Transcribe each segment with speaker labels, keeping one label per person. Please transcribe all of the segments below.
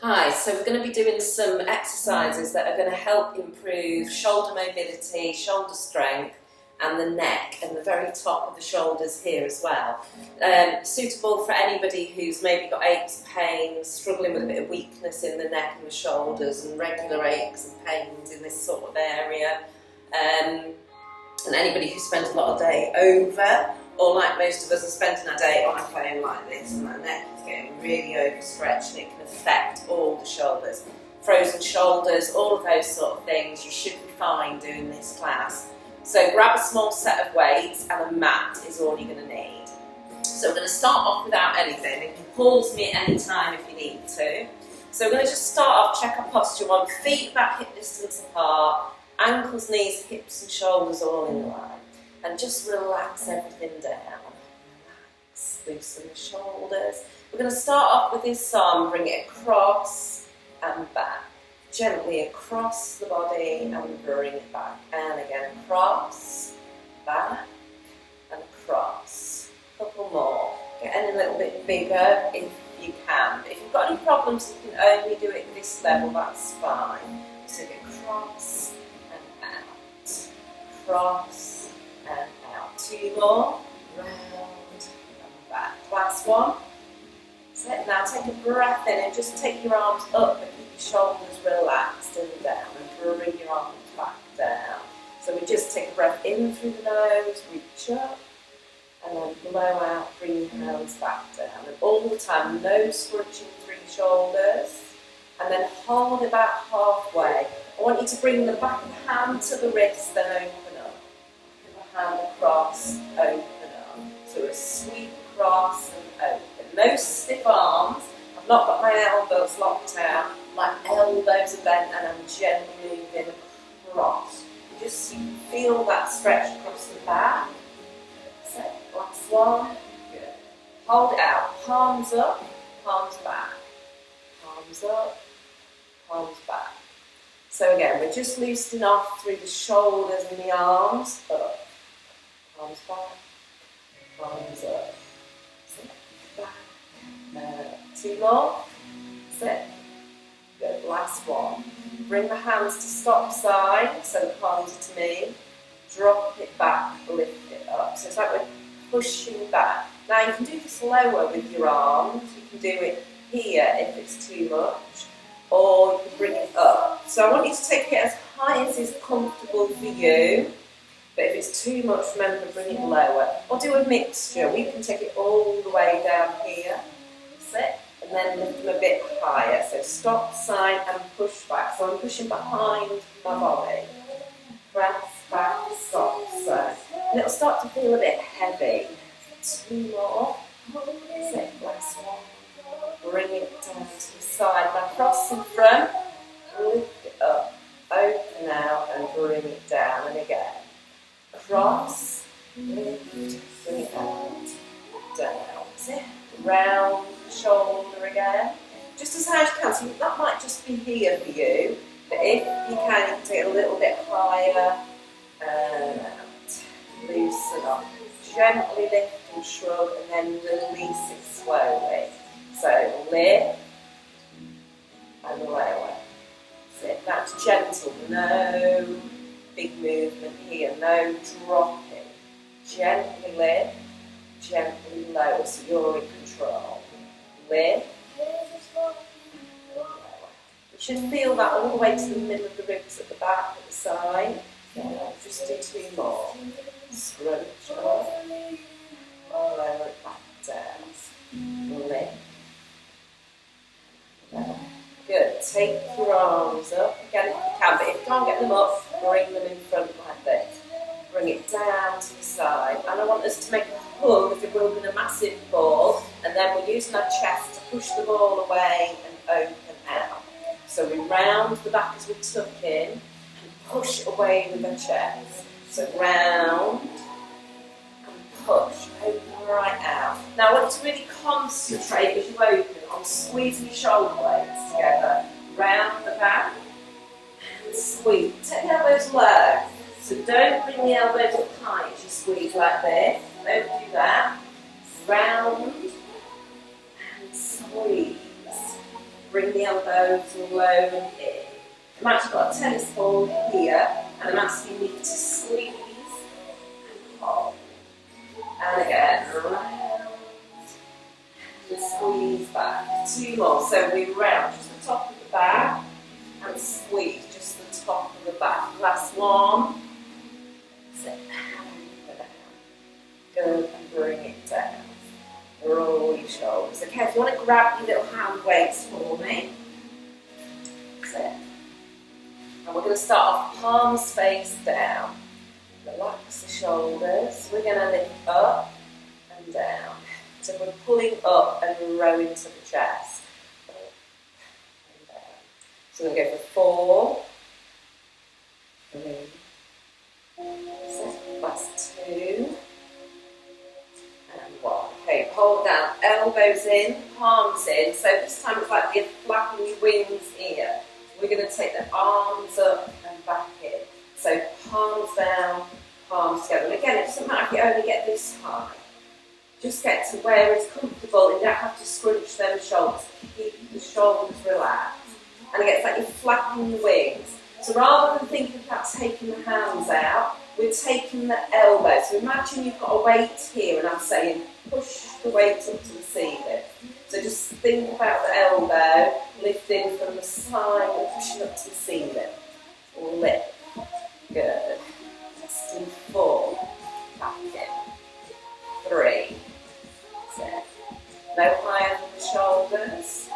Speaker 1: Hi, so we're going to be doing some exercises that are going to help improve shoulder mobility, shoulder strength and the neck and the very top of the shoulders here as well. Suitable for anybody who's maybe got aches, pains, struggling with a bit of weakness in the neck and the shoulders and regular aches and pains in this sort of area. And anybody who spends a lot of day over, or like most of us are spending our day on a phone like this and our neck is getting really overstretched and it can affect all the shoulders. Frozen shoulders, all of those sort of things, you should be fine doing this class. So grab a small set of weights and a mat is all you're going to need. So we're going to start off without anything. You can pause me at any time if you need to. So we're going to just start off, check our posture. One, feet about hip distance apart, ankles, knees, hips and shoulders all in line. And just relax everything down. Relax, loosen the shoulders. We're going to start off with this arm, bring it across and back. Gently across the body and bring it back. And again, across, back and across. A couple more. Getting a little bit bigger if you can. If you've got any problems, you can only do it at this level, that's fine. So get across and out. Cross and out. Two more. Round and back. Last one. So now take a breath in and just take your arms up and keep your shoulders relaxed and down and bring your arms back down. So we just take a breath in through the nose, reach up and then blow out, bring your hands back down. And all the time, no scrunching through your shoulders and then hold it about halfway. I want you to bring the back of the hand to the wrist, then open up. Hand across, open up. So a sweep across and open. No stiff arms. I've not got my elbows locked out. My elbows are bent and I'm gently moving across. Just feel that stretch across the back. So, last one. Good. Hold it out. Palms up, palms back. Palms up, palms back. So again, we're just loosening off through the shoulders and the arms. Up. Palms back, palms up, sit, back, two more, sit, good, last one. Bring the hands to stop sign, so the palms are to me, drop it back, lift it up. So it's like we're pushing back. Now you can do this lower with your arms, you can do it here if it's too much, or you can bring it up. So I want you to take it as high as is comfortable for you. But if it's too much, remember, bring it lower. Or do a mixture. We can take it all the way down here. Sit. And then lift them a bit higher. So stop, sign, and push back. So I'm pushing behind my body. Press back, stop, sign. And it'll start to feel a bit heavy. Two more. Sit, last one. Bring it down to the side. Now cross in front. Lift it up. Open out and bring it down. And again. Cross, lift, bring it out, down, sit, round, shoulder again, just as high as you can. So that might just be here for you, but if you can take it a little bit higher, and out, loosen up, gently lift and shrug, and then release it slowly. So lift, and lower, sit, that's gentle, no big movement here, no dropping. Gently lift, gently lower, so you're in control. Lift, lower. You should feel that all the way to the middle of the ribs at the back, at the side. Just do two more. Scrunch up, lower it back down. Lift. Good. Take your arms up again if you can, but if you can't get them up, bring them in front like this. Bring it down to the side. And I want us to make a hug as if we're holding a massive ball, and then we're using our chest to push the ball away and open out. So we round the back as we tuck in and push away with the chest. So round and push, open right out. Now I want you to really concentrate as you open on squeezing your shoulder blades together. Round the back and squeeze. Take the elbows low. So don't bring the elbows up high as you squeeze like this. Don't do that. Round and squeeze. bring the elbows low and in. Imagine you've got a tennis ball here, and I'm asking you to squeeze and hold. And again, round and squeeze back. 2 more. So we round just the top of the back and squeeze just the top of the back. Last one. Sit down. Good, and bring it down. Roll your shoulders. Okay, if you want to grab your little hand weights for me. Sit. And we're going to start off palms face down. Relax the shoulders. We're going to lift up and down. So we're pulling up and rowing to the chest. Up and down. So we're going to go for 4, 3, last 2, and 1. Okay, hold down, elbows in, palms in. So this time it's like you're flapping your wings here. We're going to take the arms up and back in. So palms down, palms together. And again, it doesn't matter if you only get this high. Just get to where it's comfortable and you don't have to scrunch those shoulders. Keep the shoulders relaxed. And again, it's like you're flapping your wings. So rather than thinking about taking the hands out, we're taking the elbows. So imagine you've got a weight here and I'm saying push the weight up to the ceiling. So just think about the elbow lifting from the side and pushing up to the ceiling. Lift. Good. Let's do 4. Back in. 3. Sit. No higher than the shoulders.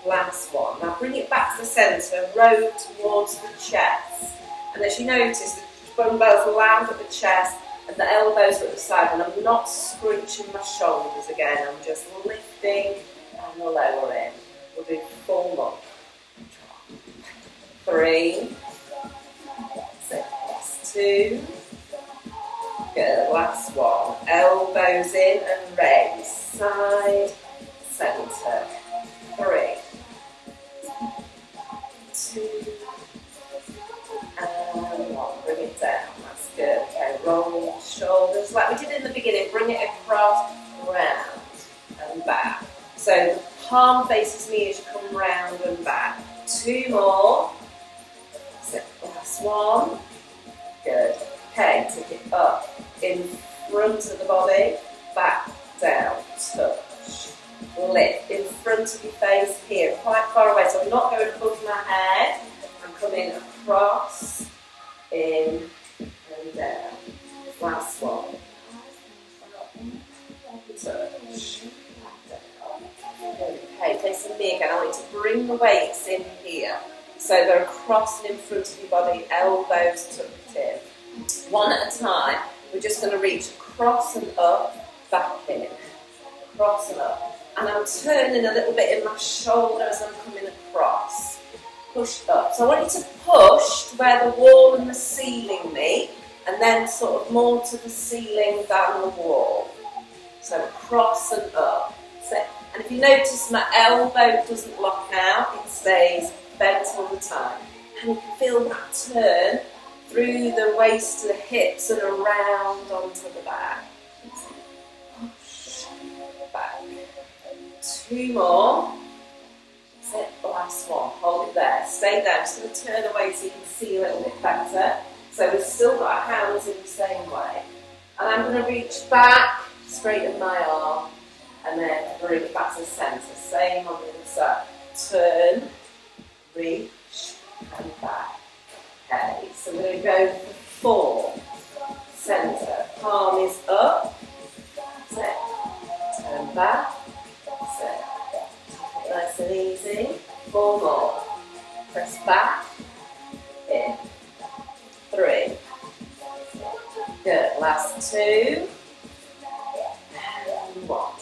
Speaker 1: Last one. Now bring it back to the centre, row towards the chest. And as you notice, the dumbbells land at the chest and the elbows are at the side. And I'm not scrunching my shoulders again. I'm just lifting and lowering. We'll do 4 more. 3. 6. 2. Good. Last one. Elbows in and raise. Side, centre. 3. 2. And 1. Bring it down. That's good. Okay. Roll your shoulders like we did in the beginning. Bring it across, round and back. So the palm faces me as you come round and back. 2 more. So last one. Good. Okay, take it up in front of the body, back, down, touch, lift in front of your face here, quite far away. So I'm not going above my head. I'm coming across, in and down. Last one. Touch. Okay, facing me again. I want you to bring the weights in here. So they're across and in front of your body, elbows tucked in. One at a time, we're just going to reach across and up, back in. Across and up. And I'm turning a little bit in my shoulder as I'm coming across. Push up. So I want you to push to where the wall and the ceiling meet, and then sort of more to the ceiling than the wall. So across and up. And if you notice my elbow doesn't lock out, it stays bent all the time. And you can feel that turn through the waist to the hips and around onto the back. Push, back. 2 more. That's it, last one. Hold it there. Stay there. I'm just going to turn away so you can see a little bit better. So we've still got our hands in the same way. And I'm going to reach back, straighten my arm, and then bring it back to the centre. Same on the other side. Turn, reach, and back. Okay, so we're going to go for 4. Centre. Palm is up. Set. Turn back. Set. Nice and easy. 4 more. Press back. In. 3. Good. Last 2. And 1.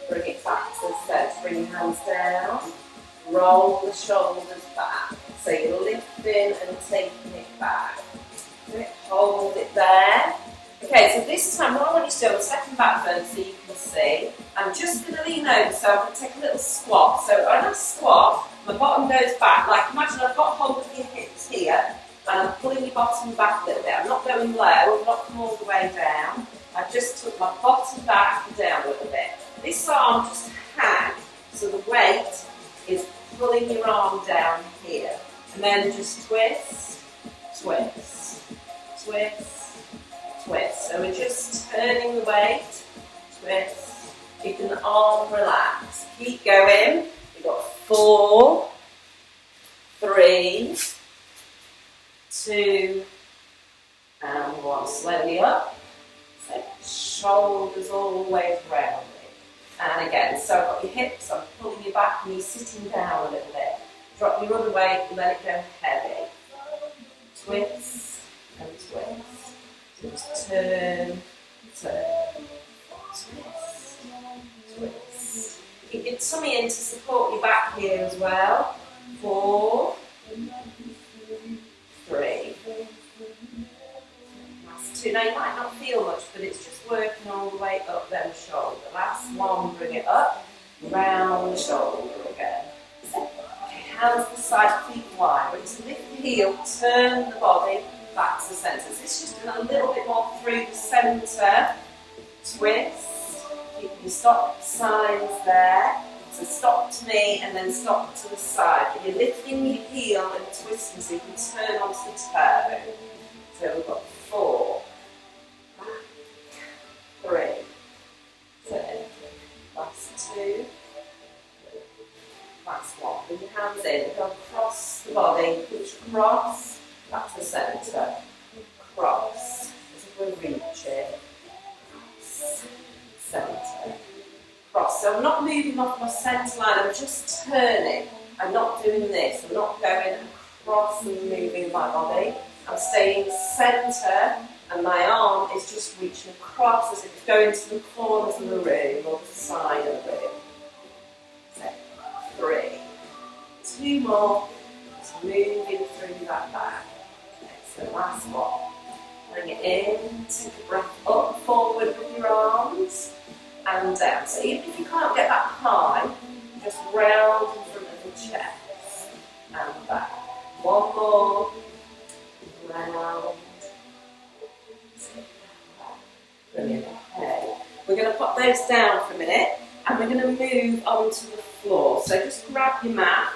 Speaker 1: Bring it back to the set. Bring your hands down. Roll the shoulders back. So you're lifting and taking it back. Hold it there. Okay, so this time what I want you to do, I'm stepping back first so you can see. I'm just going to lean over, so I'm going to take a little squat. So when I squat, my bottom goes back. Like imagine I've got hold of your hips here, and I'm pulling your bottom back a little bit. I'm not going low, I've not come all the way down. I just took my bottom back down a little bit. This arm just hangs, so the weight is pulling your arm down here. And then just twist, twist, twist, twist. So we're just turning the weight, twist, keeping the arm relaxed. Keep going. We've got 4, 3, 2, and 1. Slowly up. So shoulders always rounding. And again, so I've got your hips, I'm pulling you back and you're sitting down a little bit. Drop your other weight and let it go heavy. Twist and twist. Just turn, turn, twist, twist. Keep your tummy in to support your back here as well. 4, 3. That's 2. Now you might not feel much, but it's just working all the way up them shoulder. Last one, bring it up, round the shoulder again. Hands to the side, feet wide. We're just lift the heel, turn the body back to the centre. So it's just doing a little bit more through the centre. Twist. Keep your stop signs there. So stop to me and then stop to the side. But you're lifting your heel and twisting so you can turn onto the toe. So we've got 4, 3, 2, that's 2. That's 1. Bring your hands in, go across the body, push across, back to the centre, cross, as if we're reaching, cross, centre, cross. So I'm not moving off my centre line, I'm just turning. I'm not doing this, I'm not going across and moving my body. I'm staying centre and my arm is just reaching across as if it's going to the corners of the room or the side of the room. 3, 2 more, just moving through that back. Okay, so last one. Bring it in, take a breath up, forward with your arms, and down. So even if you can't get that high, just round in front of the chest, and back. 1 more, round, brilliant. Okay, we're going to pop those down for a minute, and we're going to move onto the floor. So just grab your mat.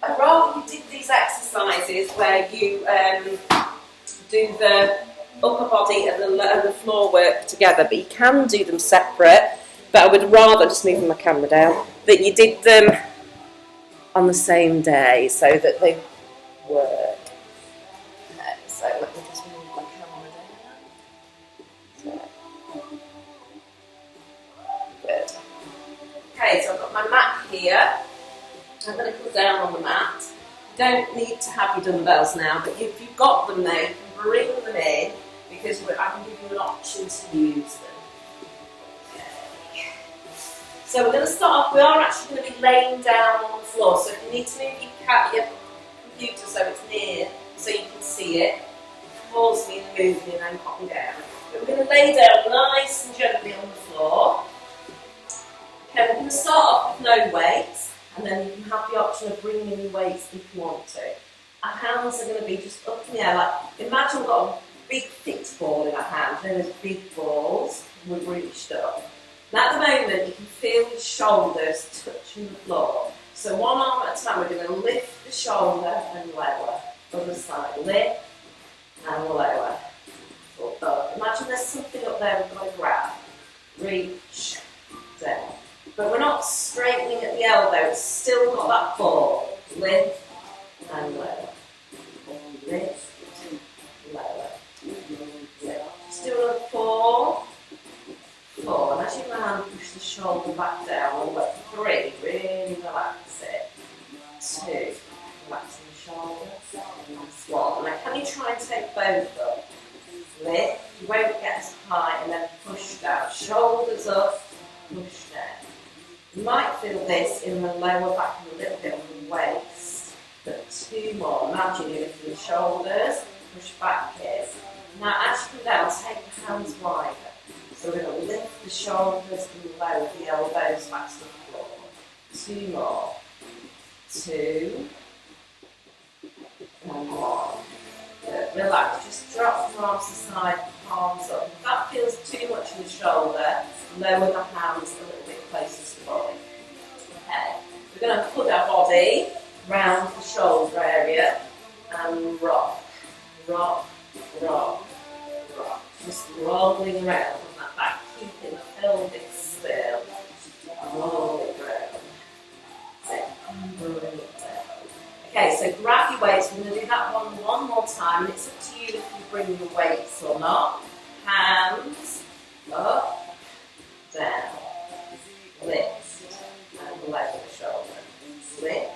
Speaker 1: I'd rather you did these exercises where you do the upper body and the floor work together, but you can do them separate. But I would rather, just moving my camera down, that you did them on the same day so that they work. Okay, so let me just move my camera down. Good. Okay, so I've got my mat here. I'm going to put down on the mat. You don't need to have your dumbbells now, but if you've got them now, you can bring them in because I can give you an option to use them. Okay. So we're going to start off, we are actually going to be laying down on the floor, so if you need to move your computer so it's near, so you can see it, pause me and move me and then pop me down. But we're going to lay down nice and gently on the floor. Okay, we're going to start off with no weights, and then you can have the option of bringing in weights if you want to. Our hands are going to be just up in the air, like imagine we've got a big thick ball in our hand, and those big balls, we've reached up. And at the moment, you can feel your shoulders touching the floor. So one arm at a time, we're going to lift the shoulder and lower. Other side, lift and lower. Up. Imagine there's something up there we've got to grab. Reach down. But we're not straightening at the elbow, it's still got that pull. Lift and lower. Lift, lower. Just do another 4. 4. And as you land, push the shoulder back down all the way. 3. Really relax it. 2. Relaxing the shoulder. That's 1. Now can you try and take both up? Lift. You won't get as high and then push down. Shoulders up, push down. You might feel this in the lower back and a little bit on the waist. But 2 more. Imagine you lift your shoulders, push back here. Now as you come down, take the hands wider. So we're going to lift the shoulders and lower the elbows back to the floor. 2 more. 2 and 1. Good. Relax. Just drop your arms to the side, palms up. If that feels too much in the shoulder, lower the hands a little bit closer to the body. Okay. going to put our body round the shoulder area and rock, rock, rock, rock. Just rolling around on that back, keeping the pelvis still. Rolling around. Bring it down. Okay, so grab your weights. We're going to do that one more time. And it's up to you if you bring your weights or not. Hands up, down, lift, and lower the shoulder. Lift.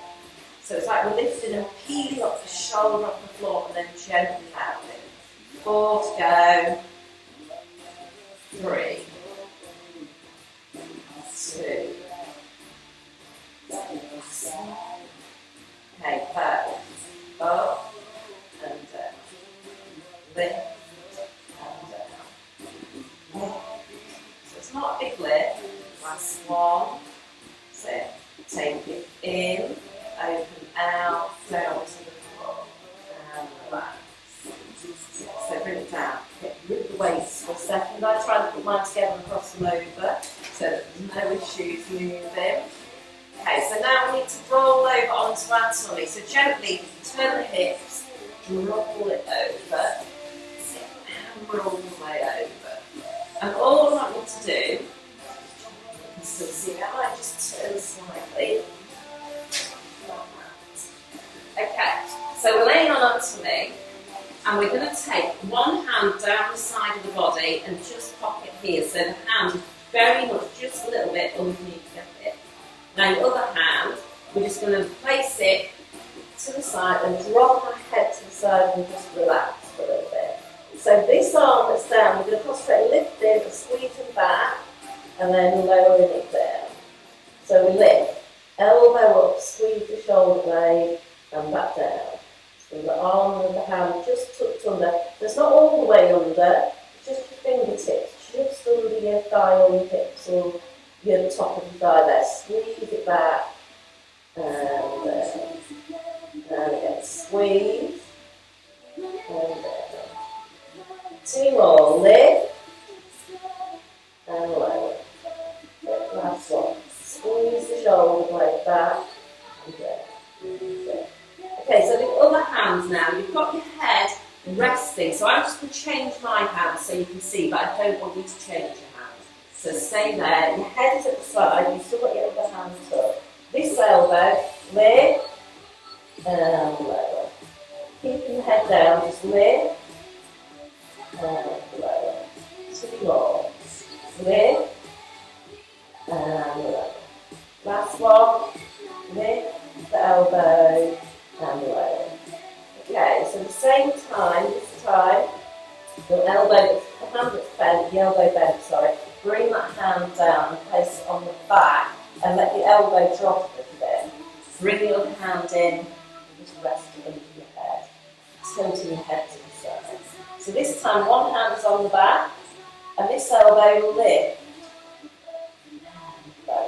Speaker 1: So it's like we're lifting and peeling up the shoulder off the floor and then gently out it. 4 to go. 3, 2. Okay, perfect. Up and down. Lift and down. So it's not a big lift. Last one. So take it in, open out, down to the floor, and relax. So bring it down. With the weights for a second. I try to put mine together and cross them over so that there's no issues moving. Okay, so now we need to roll over onto our tummy. So gently turn the hips, roll it over, and roll the way over. And all I want you to do is see, I might just turn slightly. Okay, so we're laying on our tummy, and we're going to take one hand down the side of the body and just pop it here. So the hand is very much just a little bit underneath the hip. Now your other hand, we're just going to place it to the side and drop our head to the side and just relax for a little bit. So this arm that's down, we're going to concentrate lifting and squeezing back and then lowering it down. So we lift, elbow up, squeeze the shoulder blade and back down. So the arm and the hand just tucked under. It's not all the way under, just your fingertips, just under your thigh or your hips or your top of the thigh there. Squeeze it back and again, squeeze and down. 2 more, lift and lower. Last one. Squeeze the shoulder blade back and down. Okay, so the other hand now, you've got your head resting. So I'm just going to change my hand so you can see, but I don't want you to change your hand. So stay there, your head is at the side, you've still got your other hand up. This elbow, lift and lower. Keeping the head down, just lift and lower. 2 more. Lift and lower. Last one, lift the elbow and lower. Okay, so the same time, this time, the hand that's bent, the elbow bent, sorry, bring that hand down and place it on the back and let the elbow drop a little bit. Bring the other hand in and just rest it under your head, tilting your head to the side. So this time one hand is on the back and this elbow will lift.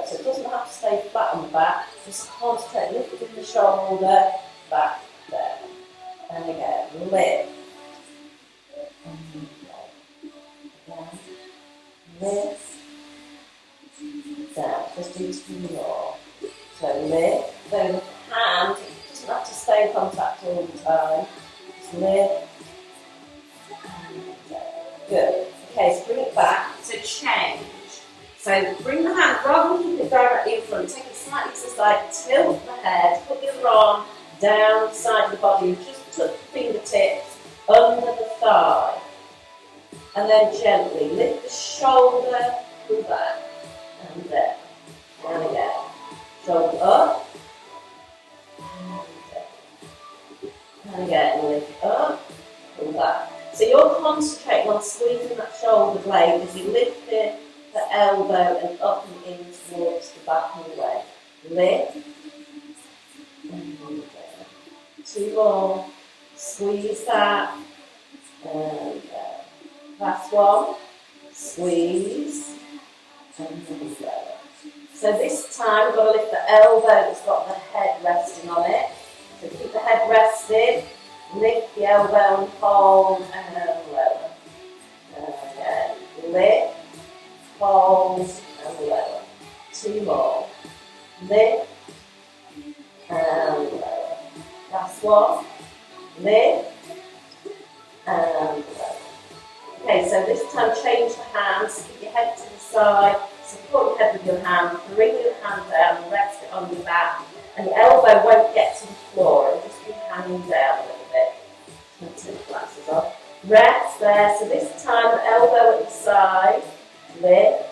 Speaker 1: So it doesn't have to stay flat on the back, just concentrate, lifting the shoulder, back, there. And again, lift. And down. Lift. Down. Just do 2 more. So lift. So the hand doesn't have to stay in contact all the time. Just lift. And down. Good. Okay, so bring it back. So change. So bring the hand, rather than keep it directly in front, take it slightly to the side, tilt the head, put the other arm down the side of the body and just tuck the fingertips under the thigh. And then gently lift the shoulder, pull back, and down. And again. Shoulder up, and down. And again, lift up, pull back. So you're concentrating on squeezing that shoulder blade as you lift it, the elbow and up and in towards the back of the leg. Lift and down. 2 more. Squeeze that and last one. Squeeze and lower. So this time we've got to lift the elbow that's got the head resting on it. So keep the head rested. Lift the elbow and hold and lower. And again. Lift. Hold and lower. 2 more. Lift Last one. Lift. And okay, so this time change the hands, keep your head to the side, support your head with your hand, bring your hand down and rest it on your back, and your elbow won't get to the floor, it'll just be hanging down a little bit. I'm take the glasses off. Rest there, so this time elbow at the side, lift,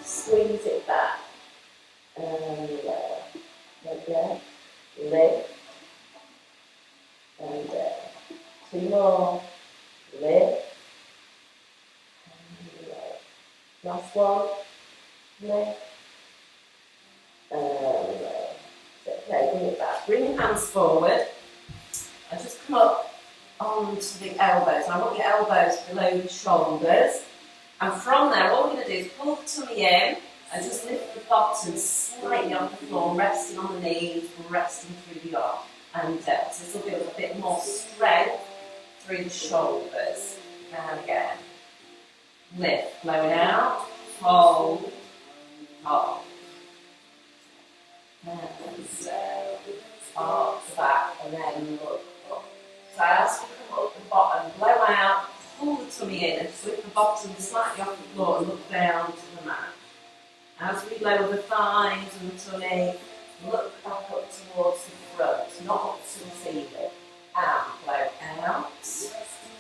Speaker 1: squeeze it back, and again, lift, and two more, lift, last one, lift, and okay, bring it back. Bring your hands forward and just come up onto the elbows. I want your elbows below your shoulders. And from there, what we're going to do is pull the tummy in and just lift the bottom slightly off the floor, resting on the knees, resting through the arm and down. So this will build a bit more strength through the shoulders. And again. Lift, blowing out, hold, hold. And arch the back and then look up. So as we come up the bottom, blow out, pull the tummy in and slip the bottom slightly off the floor and look down to the mat. As we lower the thighs and the tummy, look back up towards the front, not up to the ceiling. And blow out,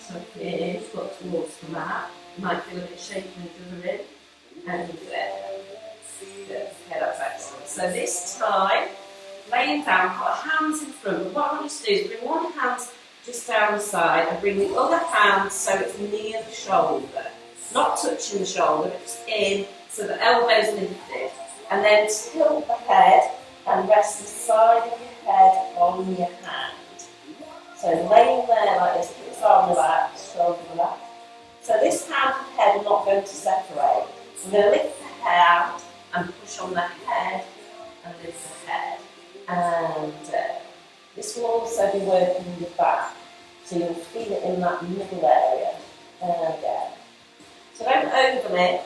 Speaker 1: tuck in, look towards the mat. You might feel a bit shaky when you do it in, and there. Good. Okay, that's excellent. So this time, laying down, put hands in front. But what I want you to do is bring one hand just down the side and bring the other hand so it's near the shoulder. Not touching the shoulder, but just in, so the elbow's lifted. And then tilt the head and rest the side of your head on your hand. So laying there like this, keep this arm relaxed, shoulder relaxed. So this hand and head are not going to separate. We're going to lift the hand and push on the head and lift the head. And this will also be working your back. So you'll feel it in that middle area. And again. So don't open it,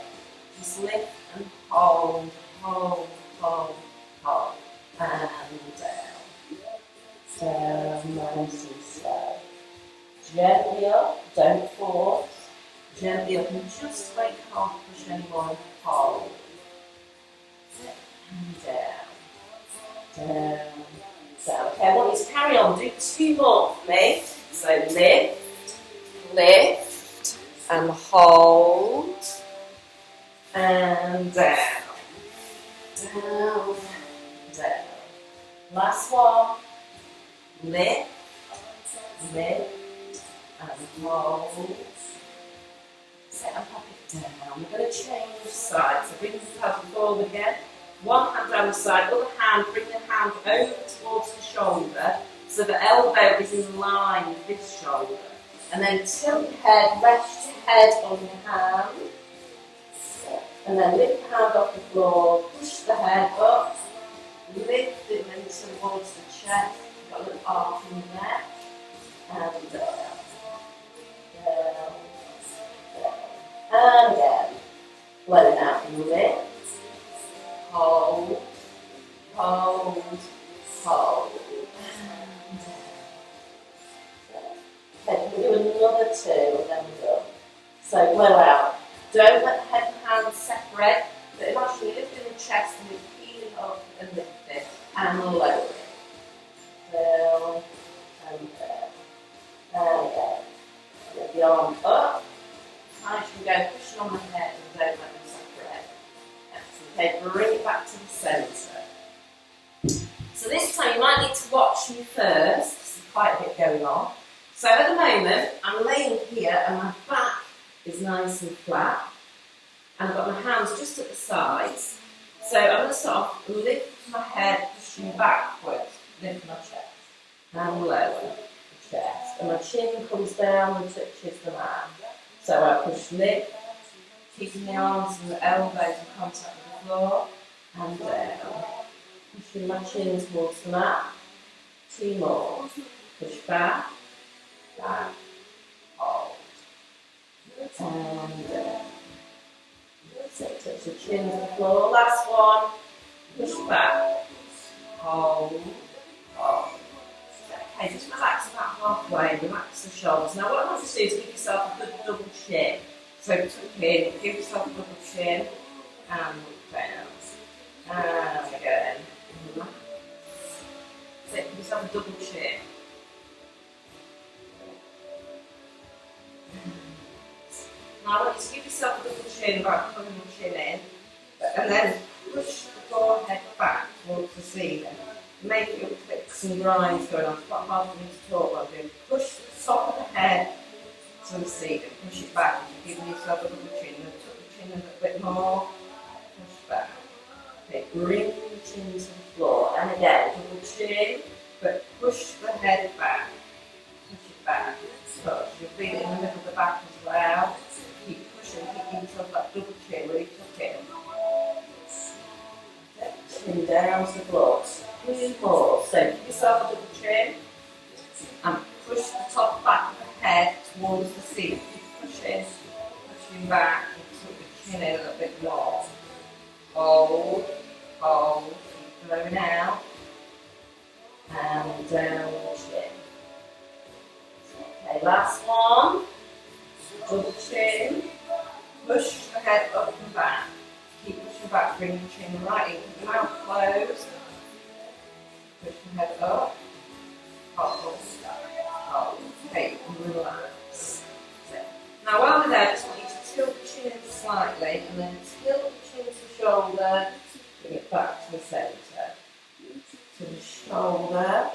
Speaker 1: just lift and hold, hold, hold, hold. And down. Down, nice and slow. Gently up, don't force. Gently up and just wait, can't push anymore. Hold. And down. Down. Down. Okay, I want you to carry on. Do two more for me. So lift, lift, and hold. And down. Down. Down. Last one. Lift, lift, and hold. Set and pop it down. We're going to change sides. So bring the pelvis forward again. One hand down the side, other hand, bring the hand over towards the shoulder so the elbow is in line with this shoulder. And then tilt your head, rest your head on your hand. And then lift the hand off the floor, push the head up, lift it into towards the chest. You've got a little arch in the neck. And down. Down. And again, let it out and lift, hold, hold, hold. Okay, we'll do another two and then we're done. So blow out. Don't let the head and hands separate, but imagine you're lifting the chest and you're peeling up and lifting and lowering. Down and down. And again. Lift the arm up. Nice and go pushing on the head and don't let them separate. Excellent. Okay, bring it back to the centre. So this time you might need to watch me first, because there's quite a bit going on. So at the moment, I'm laying here and my back is nice and flat. And I've got my hands just at the sides. So I'm going to start off, lift my head, pushing backwards, lift my chest, and lower the chest. And my chin comes down and touches the mat. So I push lift, keeping the arms and the elbows in contact with the floor, and down. Pushing my chin towards the mat. Two more. Push back, back, hold. And down. So touch the chin to the floor. Last one. Push back, hold, hold. Okay, just relax about halfway, relax the shoulders. Now what I want you to do is give yourself a good double chin. So tuck in, give yourself a double chin, and down. And again. So give yourself a double chin. Now I want you to give yourself a double chin by pulling your chin in, and then push the forehead back towards the ceiling. Make your clicks and grinds going on. It's quite hard for me to talk while I'm doing. Push the top of the head to the ceiling. Push it back. You're giving yourself a double chin. And tuck the chin a little bit more. Push back. Okay, bring the chin to the floor. And again, double chin, but push the head back. Push it back. Touch. You'll feel it in the middle of the back as well. Keep pushing. Keep giving yourself that double chin. Really tuck in. Chin down to the floor. 2 more. So give yourself a double chin and push the top back of the head towards the seat. Keep pushing back, and tuck the chin in a little bit more. Hold, keep blowing out, and down the chin. Okay, last one. Double chin, push the head up and back. Keep pushing back, bring the chin right in, keep the mouth closed. Push your head up, hold, okay, and relax. Now while we're there, I just want you to tilt the chin in slightly, and then tilt the chin to shoulder, bring it back to the centre. To the shoulder,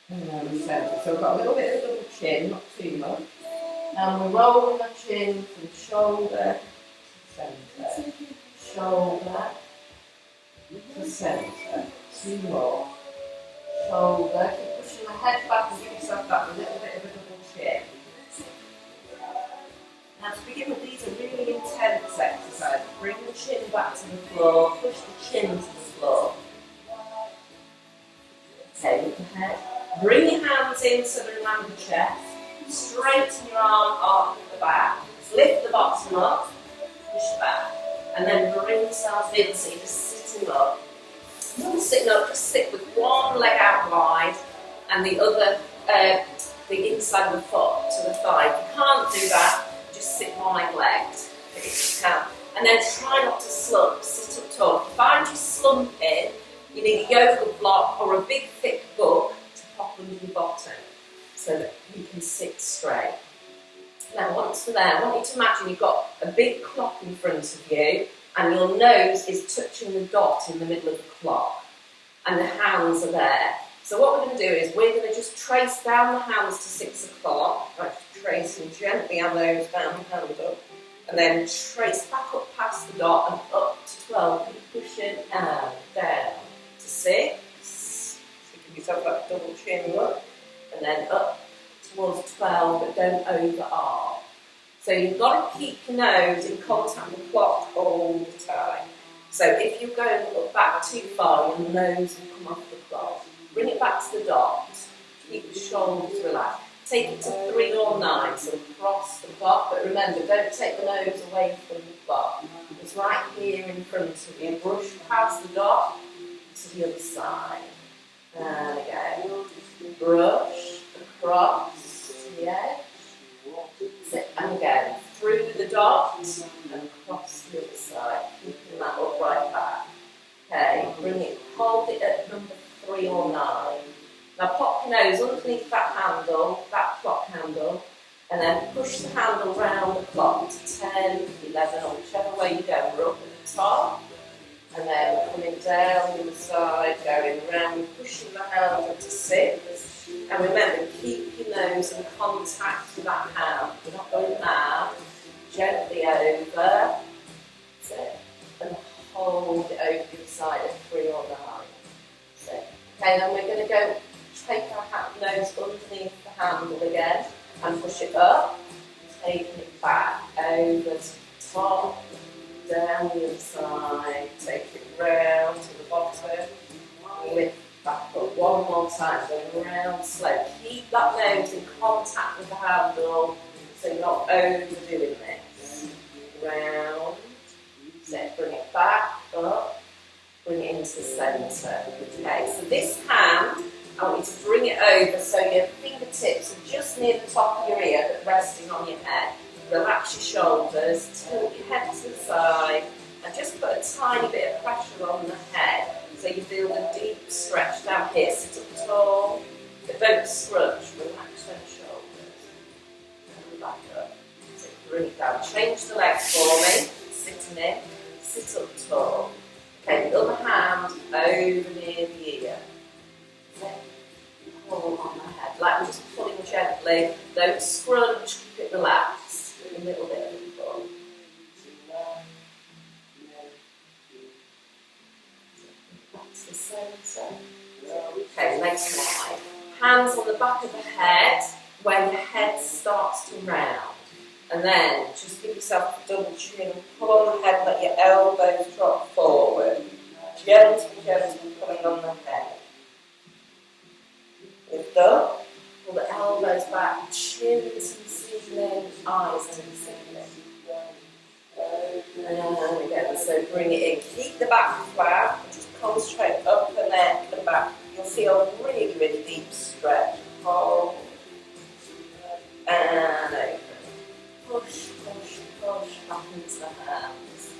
Speaker 1: and then the centre. So we've got a little bit of double chin, not too much. And we're rolling the chin from shoulder to centre. Shoulder to centre. 2 more. Shoulder, keep pushing the head back and give yourself that little bit of a double chin. Now to begin with, these are really intense exercises. Bring the chin back to the floor, push the chin to the floor. Okay, with the head. Bring your hands in so they're around the chest. Straighten your arm at the back. Lift the bottom up, push back. And then bring yourself in so you're just sitting up. Not sitting up, just sit with one leg out wide and the other, the inside of the foot to the thigh. If you can't do that, just sit wide-legged if you can. And then try not to slump, sit up tall. If you find you slumping, you need a yoga block or a big thick book to pop under your bottom so that you can sit straight. Now once we're there, I want you to imagine you've got a big clock in front of you and your nose is touching the dot in the middle of the clock and the hands are there. So what we're going to do is we're going to just trace down the hands to 6 o'clock, like tracing gently our nose down the hand up, and then trace back up past the dot and up to 12. Keep pushing and down to 6. So give yourself that double chin look, and then up towards 12, but don't over-arm. So you've got to keep your nose in contact with the clock all the time. So if you're going back too far, your nose will come off the clock. Bring it back to the dot. Keep the shoulders relaxed. Take it to 3 or 9, so cross the clock. But remember, don't take the nose away from the clock. It's right here in front of you. Brush past the dot to the other side. And again, brush across to the edge. Sit and again, through the dot and across the other side. Keeping that up right back. Okay, bring it, hold it at number 3 or 9. Now pop your nose underneath that handle, that clock handle, and then push the handle round the clock to 10, 11, or whichever way you go. We're up at the top, and then coming down the other side, going round, pushing the handle to 6. And remember, keep your nose in contact with that hand. We're not going mad. Gently over. That's it. And hold it over the side at 3 or 9. That's it. Okay, then we're going to go take our nose underneath the handle again and push it up. Taking it back over to the top, down the other side. Take it round to the bottom. Lift back up one more time, going round slow. Keep that nose in contact with the handle so you're not overdoing this. Round, so bring it back up, bring it into the centre. Okay, so this hand, I want you to bring bring it over so your fingertips are just near the top of your ear but resting on your head. Relax your shoulders, tilt your head to the side, and just put a tiny bit of pressure on the head so you feel a deep stretch down here. Sit up tall, but don't scrunch. Relax those shoulders. And back up. So bring it down. Change the legs for me. Sitting in. Sit up tall. Okay, the other hand over near the ear. Pull on the head. Like we're just pulling gently. Don't scrunch. Keep it relaxed. Do a little bit of a pull. That's the centre. Okay, legs wide. Hands on the back of the head where your head starts to round. And then just give yourself a double chin, pull on the head, let your elbows drop forward. Gentle, gentle pulling on the head. Lift up, pull the elbows back, chin to the ceiling, eyes to the ceiling. And again, so bring it in. Keep the back flat, just concentrate up the neck and back. You'll feel a really, really deep stretch. Hold. And open. Push, push, push back into the hands.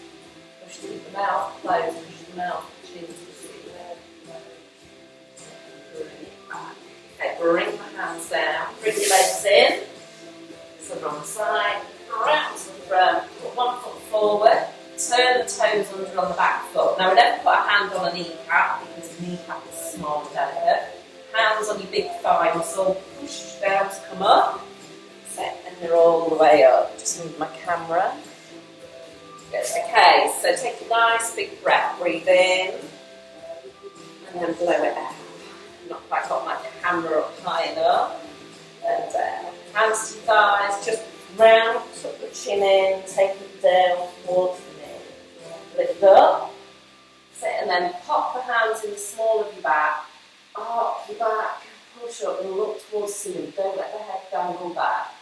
Speaker 1: Push to keep the mouth closed, push the mouth, chin to the ceiling. Bring it back. Okay, bring the hands down. Bring your legs in. So wrong side. Round to the front. Put one foot forward. Turn the toes under on the back foot. Now, we never put a hand on a kneecap because the kneecap is small and delicate. Hands on your big thigh muscle. Push down to come up. And they're all the way up. Just move my camera. Good. Okay, so take a nice big breath. Breathe in. And then blow it out. Not quite got my camera up high enough. And down. Hands to your thighs. Just round. Tuck the chin in. Take it down towards the knee. Lift up. Sit and then pop the hands in the small of your back. Arc your back. Push up and look towards the ceiling. Don't let the head dangle back.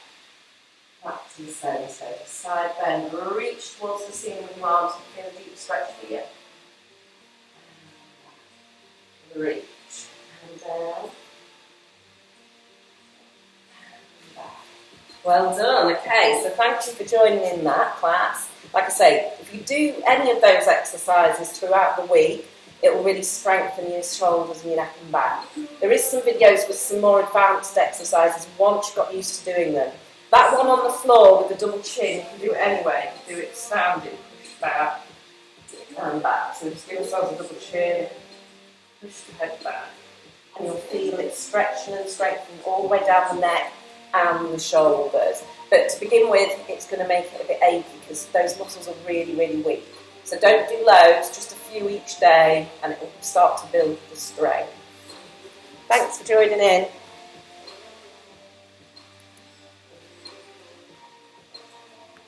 Speaker 1: Back to the centre, side bend, reach towards the ceiling with your arms, feel a deep stretch here. Reach, and down, and back. Well done, okay, so thank you for joining in that class. Like I say, if you do any of those exercises throughout the week, it will really strengthen your shoulders and your neck and back. There is some videos with some more advanced exercises once you've got used to doing them. That one on the floor with the double chin, you can do it anyway. You can do it standing, push back and back. So just give yourselves a double chin, push the head back. And you'll feel it stretching and strengthening all the way down the neck and the shoulders. But to begin with, it's going to make it a bit achy because those muscles are really, really weak. So don't do loads, just a few each day, and it will start to build the strength. Thanks for joining in.